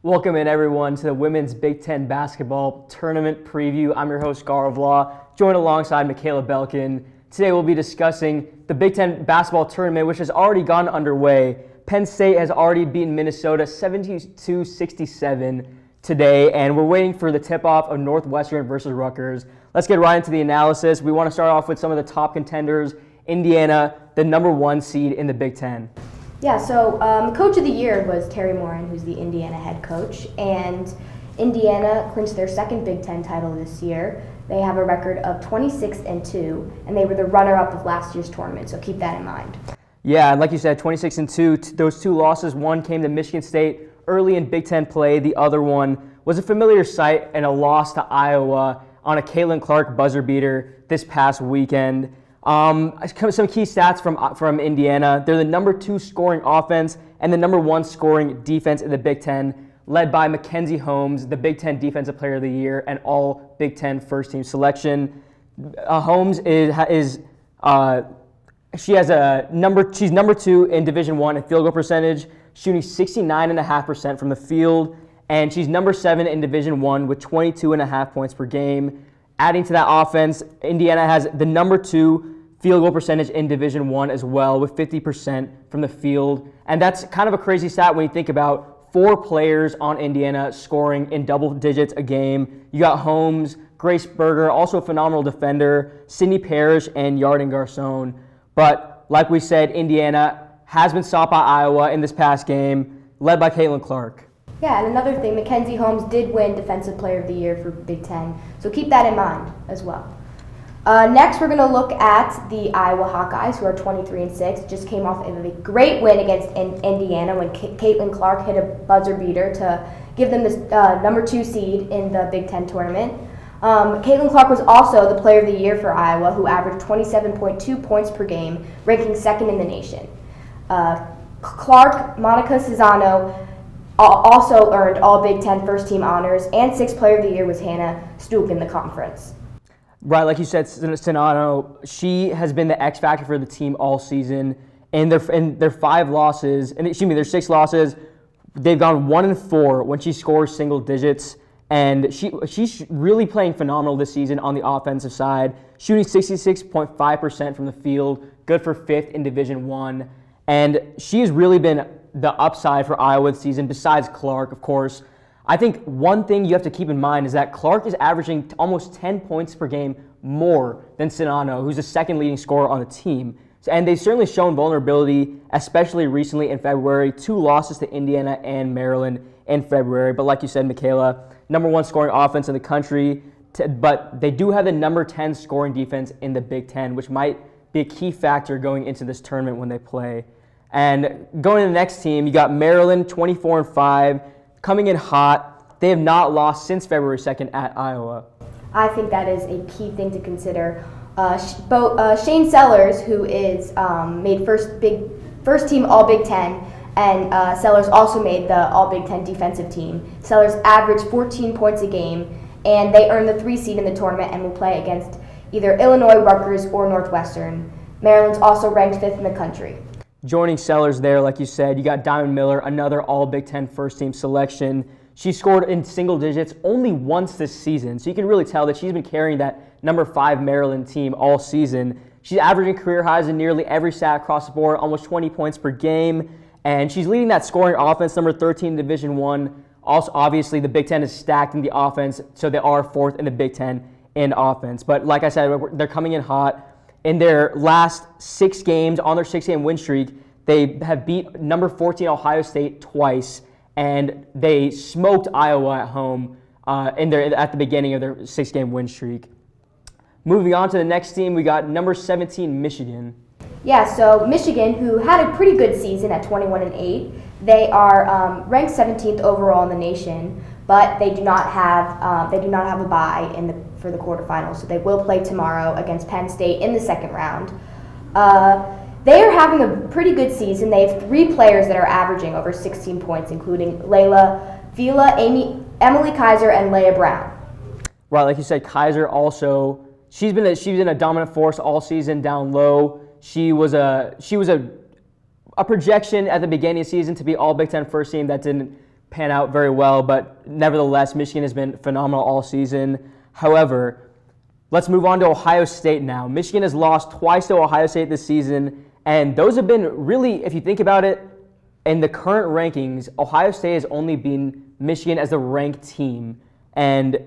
Welcome in, everyone, to the Women's Big Ten Basketball Tournament Preview. I'm your host, Gaurav, joined alongside Michaela Belkin. Today we'll be discussing the Big Ten Basketball Tournament, which has already gone underway. Penn State has already beaten Minnesota 72-67 today, and we're waiting for the tip-off of Northwestern versus Rutgers. Let's get right into the analysis. We want to start off with some of the top contenders. Indiana, the number 1 seed in the Big Ten. Yeah, so Coach of the Year was Terry Morin, who's the Indiana head coach, and Indiana clinched their second Big Ten title this year. They have a record of 26-2, and they were the runner-up of last year's tournament, so keep that in mind. Yeah, and like you said, 26-2, those two losses, one came to Michigan State early in Big Ten play, the other one was a familiar sight and a loss to Iowa on a Caitlin Clark buzzer beater this past weekend. Some key stats from Indiana. They're the number 2 scoring offense and the number 1 scoring defense in the Big Ten, led by Mackenzie Holmes, the Big Ten Defensive Player of the Year and all Big Ten first-team selection. Holmes she's number 2 in Division I in field goal percentage, shooting 69.5% from the field, and she's number 7 in Division I with 22.5 points per game. Adding to that offense, Indiana has the number 2 field goal percentage in Division I as well, with 50% from the field. And that's kind of a crazy stat when you think about 4 players on Indiana scoring in double digits a game. You got Holmes, Grace Berger, also a phenomenal defender, Sydney Parrish, and Yarden Garcon. But like we said, Indiana has been stopped by Iowa in this past game, led by Caitlin Clark. Yeah, and another thing, Mackenzie Holmes did win Defensive Player of the Year for Big Ten, so keep that in mind as well. Next, we're going to look at the Iowa Hawkeyes, who are 23-6. Just came off of a great win against Indiana when Caitlin Clark hit a buzzer beater to give them this number 2 seed in the Big Ten tournament. Caitlin Clark was also the Player of the Year for Iowa, who averaged 27.2 points per game, ranking 2nd in the nation. Clark, Monica Cesano, also earned all Big Ten first-team honors, and 6th Player of the Year was Hannah Stuck in the conference. Right, like you said, Cesano, she has been the X factor for the team all season. In their 5 losses, their 6 losses, they've gone 1-4 when she scores single digits, and she's really playing phenomenal this season on the offensive side, shooting 66.5% from the field, good for 5th in Division I, and she's really been the upside for Iowa this season, besides Clark, of course. I think one thing you have to keep in mind is that Clark is averaging almost 10 points per game more than Cesano, who's the 2nd leading scorer on the team. And they've certainly shown vulnerability, especially recently in February. 2 losses to Indiana and Maryland in February. But like you said, Michaela, number 1 scoring offense in the country, but they do have the number 10 scoring defense in the Big Ten, which might be a key factor going into this tournament when they play. And going to the next team, you got Maryland, 24-5, coming in hot. They have not lost since February 2nd at Iowa. I think that is a key thing to consider. Shane Sellers, who is made first team All Big Ten, and Sellers also made the All Big Ten defensive team. Sellers averaged 14 points a game, and they earned the 3 seed in the tournament and will play against either Illinois, Rutgers, or Northwestern. Maryland's also ranked 5th in the country. Joining Sellers there, like you said, you got Diamond Miller, another All Big Ten first-team selection. She scored in single digits only once this season, so you can really tell that she's been carrying that number 5 Maryland team all season. She's averaging career highs in nearly every stat across the board, almost 20 points per game, and she's leading that scoring offense, number 13 in Division I. Also, obviously, the Big Ten is stacked in the offense, so they are 4th in the Big Ten in offense. But like I said, they're coming in hot. In their last 6 games, on their 6-game win streak, they have beat number 14 Ohio State twice, and they smoked Iowa at home at the beginning of their 6-game win streak. Moving on to the next team, we got number 17 Michigan. Yeah, so Michigan, who had a pretty good season at 21-8, they are ranked 17th overall in the nation, but they do not have a bye for the quarterfinals, so they will play tomorrow against Penn State in the 2nd round. They are having a pretty good season. They have 3 players that are averaging over 16 points, including Layla Vila, Emily Kaiser, and Leah Brown. Right, like you said, Kaiser also, she's been a dominant force all season down low. She was a projection at the beginning of the season to be All Big Ten first team that didn't pan out very well, but nevertheless, Michigan has been phenomenal all season. However, let's move on to Ohio State now. Michigan has lost twice to Ohio State this season, and those have been really, if you think about it, in the current rankings, Ohio State has only been Michigan as the ranked team. And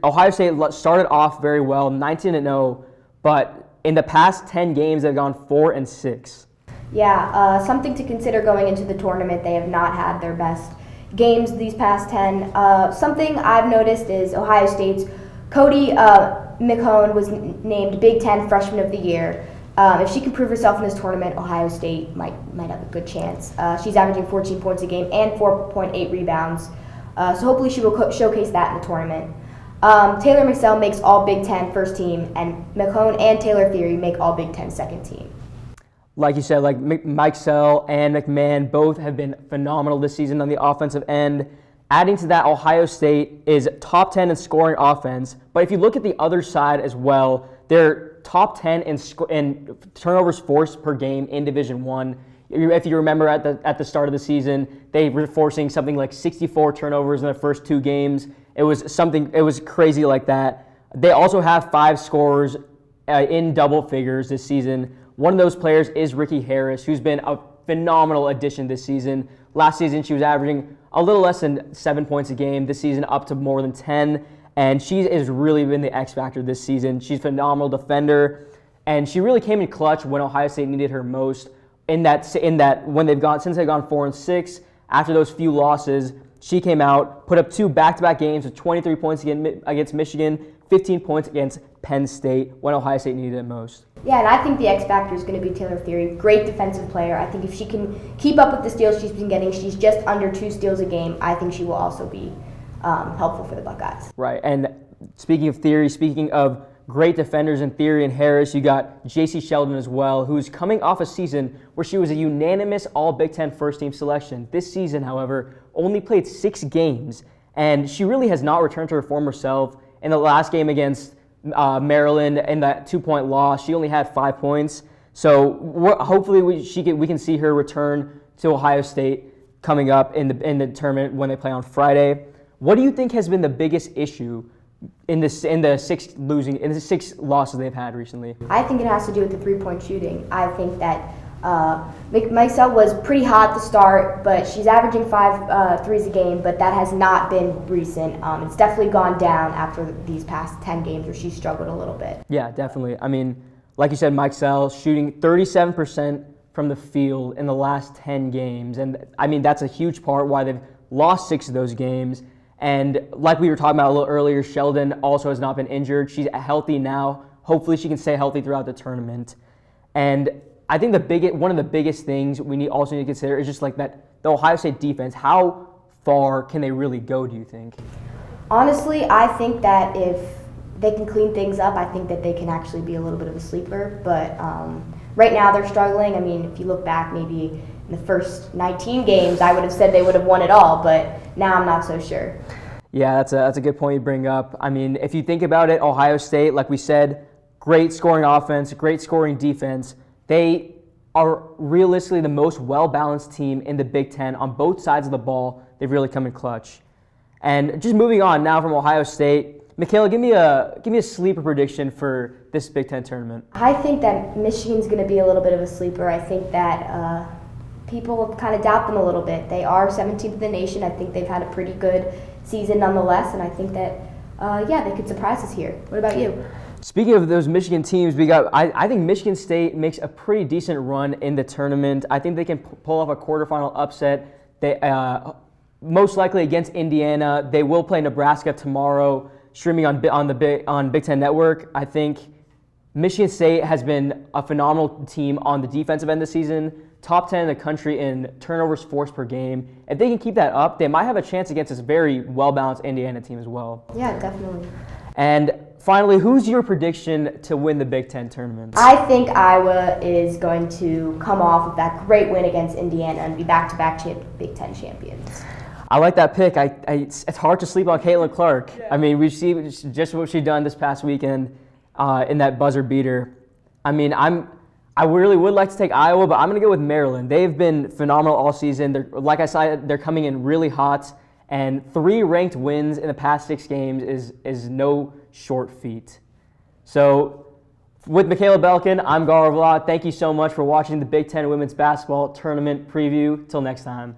Ohio State started off very well, 19-0, but in the past 10 games, they've gone 4-6. Yeah, something to consider going into the tournament. They have not had their best games these past 10. Something I've noticed is Ohio State's Cody McCone was named Big Ten Freshman of the Year. If she can prove herself in this tournament, Ohio State might have a good chance. She's averaging 14 points a game and 4.8 rebounds. So hopefully she will showcase that in the tournament. Taylor McSell makes all Big Ten first team, and McCone and Taylor Theory make all Big Ten second team. Like you said, like Mike Sell and McMahon both have been phenomenal this season on the offensive end. Adding to that, Ohio State is top 10 in scoring offense. But if you look at the other side as well, they're top 10 in turnovers forced per game in Division I. If you remember at the start of the season, they were forcing something like 64 turnovers in the first 2 games. It was crazy like that. They also have 5 scorers in double figures this season. One of those players is Ricky Harris, who's been a phenomenal addition this season. Last season, she was averaging a little less than 7 points a game. This season, up to more than 10. And she has really been the X factor this season. She's a phenomenal defender, and she really came in clutch when Ohio State needed her most. Since they've gone 4-6, after those few losses, she came out, put up 2 back-to-back games with 23 points against Michigan, 15 points against Penn State when Ohio State needed it most. Yeah, and I think the X factor is going to be Taylor Theory. Great defensive player. I think if she can keep up with the steals she's been getting, she's just under 2 steals a game. I think she will also be helpful for the Buckeyes. Right, and speaking of Theory, speaking of great defenders in Theory and Harris, you got J.C. Sheldon as well, who's coming off a season where she was a unanimous All-Big Ten first-team selection. This season, however, only played 6 games, and she really has not returned to her former self. In the last game against Maryland, in that 2-point loss, she only had 5 points. So hopefully we can see her return to Ohio State coming up in the tournament when they play on Friday. What do you think has been the biggest issue in the 6 losses they've had recently? I think it has to do with the 3-point shooting. I think that Michaela was pretty hot to start, but she's averaging 5 threes a game, but that has not been recent. It's definitely gone down after these past 10 games where she struggled a little bit. Yeah, definitely. I mean, like you said, Michaela shooting 37% from the field in the last 10 games. And I mean, that's a huge part why they've lost 6 of those games. And like we were talking about a little earlier, Sheldon also has not been injured. She's healthy now. Hopefully she can stay healthy throughout the tournament. And I think one of the biggest things we also need to consider is just like the Ohio State defense. How far can they really go, do you think? Honestly, I think that if they can clean things up, I think that they can actually be a little bit of a sleeper. But right now they're struggling. I mean, if you look back maybe in the first 19 games, I would have said they would have won it all, but now I'm not so sure. Yeah, that's a good point you bring up. I mean, if you think about it, Ohio State, like we said, great scoring offense, great scoring defense. They are realistically the most well-balanced team in the Big Ten on both sides of the ball. They've really come in clutch. And just moving on now from Ohio State, Michaela, give me a sleeper prediction for this Big Ten tournament. I think that Michigan's going to be a little bit of a sleeper. I think that people kind of doubt them a little bit. They are 17th in the nation. I think they've had a pretty good season nonetheless, and I think that, they could surprise us here. What about you? Speaking of those Michigan teams, I think Michigan State makes a pretty decent run in the tournament. I think they can pull off a quarterfinal upset. They most likely against Indiana. They will play Nebraska tomorrow, streaming on Big Ten Network. I think Michigan State has been a phenomenal team on the defensive end this season. Top 10 in the country in turnovers forced per game. If they can keep that up, they might have a chance against this very well-balanced Indiana team as well. Yeah, definitely. And finally, who's your prediction to win the Big Ten tournament? I think Iowa is going to come off with that great win against Indiana and be back-to-back Big Ten champions. I like that pick. It's hard to sleep on Caitlin Clark. Yeah. I mean, we see just what she's done this past weekend in that buzzer beater. I mean, I really would like to take Iowa, but I'm going to go with Maryland. They've been phenomenal all season. Like I said, they're coming in really hot, and 3 ranked wins in the past 6 games is no short feat. So, with Michaela Belkin, I'm Gaurav. Thank you so much for watching the Big Ten Women's Basketball Tournament preview. Till next time.